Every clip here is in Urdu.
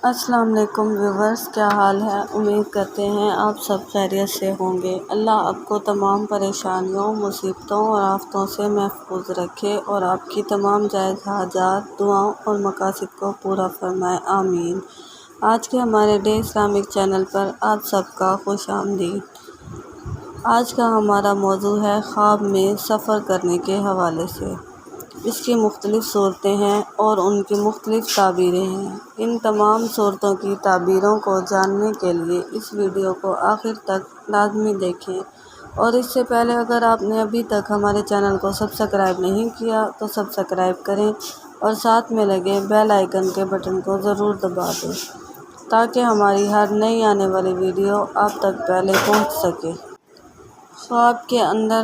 السلام علیکم ویورز، کیا حال ہے؟ امید کرتے ہیں آپ سب خیریت سے ہوں گے۔ اللہ آپ کو تمام پریشانیوں، مصیبتوں اور آفتوں سے محفوظ رکھے اور آپ کی تمام جائز حاجات، دعاؤں اور مقاصد کو پورا فرمائے، آمین۔ آج کے ہمارے ڈے اسلامک چینل پر آپ سب کا خوش آمدید۔ آج کا ہمارا موضوع ہے خواب میں سفر کرنے کے حوالے سے۔ اس کی مختلف صورتیں ہیں اور ان کی مختلف تعبیریں ہیں۔ ان تمام صورتوں کی تعبیروں کو جاننے کے لیے اس ویڈیو کو آخر تک لازمی دیکھیں، اور اس سے پہلے اگر آپ نے ابھی تک ہمارے چینل کو سبسکرائب نہیں کیا تو سبسکرائب کریں اور ساتھ میں لگے بیل آئیکن کے بٹن کو ضرور دبا دیں تاکہ ہماری ہر نئی آنے والی ویڈیو آپ تک پہلے پہنچ سکے۔ خواب کے اندر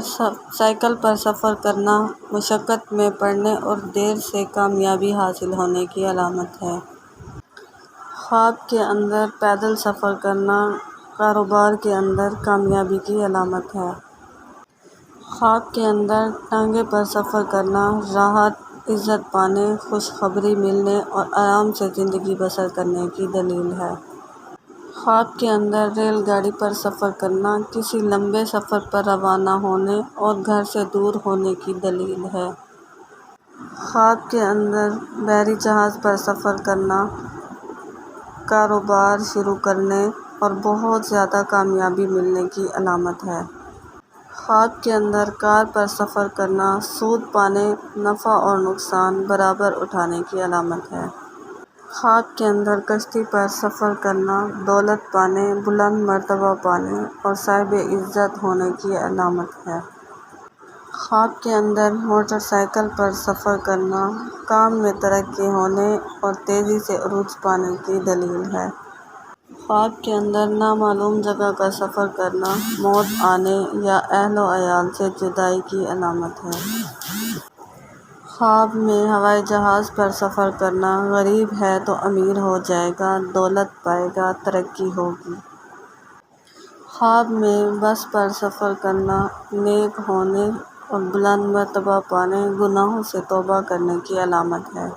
سائیکل پر سفر کرنا مشقت میں پڑنے اور دیر سے کامیابی حاصل ہونے کی علامت ہے۔ خواب کے اندر پیدل سفر کرنا کاروبار کے اندر کامیابی کی علامت ہے۔ خواب کے اندر ٹانگے پر سفر کرنا راحت، عزت پانے، خوشخبری ملنے اور آرام سے زندگی بسر کرنے کی دلیل ہے۔ خواب کے اندر ریل گاڑی پر سفر کرنا کسی لمبے سفر پر روانہ ہونے اور گھر سے دور ہونے کی دلیل ہے۔ خواب کے اندر بحری جہاز پر سفر کرنا کاروبار شروع کرنے اور بہت زیادہ کامیابی ملنے کی علامت ہے۔ خواب کے اندر کار پر سفر کرنا سود پانے، نفع اور نقصان برابر اٹھانے کی علامت ہے۔ خواب کے اندر کشتی پر سفر کرنا دولت پانے، بلند مرتبہ پانے اور صاحب عزت ہونے کی علامت ہے۔ خواب کے اندر موٹر سائیکل پر سفر کرنا کام میں ترقی ہونے اور تیزی سے عروج پانے کی دلیل ہے۔ خواب کے اندر نامعلوم جگہ کا سفر کرنا موت آنے یا اہل و عیال سے جدائی کی علامت ہے۔ خواب میں ہوائی جہاز پر سفر کرنا غریب ہے تو امیر ہو جائے گا، دولت پائے گا، ترقی ہوگی۔ خواب میں بس پر سفر کرنا نیک ہونے اور بلند مرتبہ پانے، گناہوں سے توبہ کرنے کی علامت ہے۔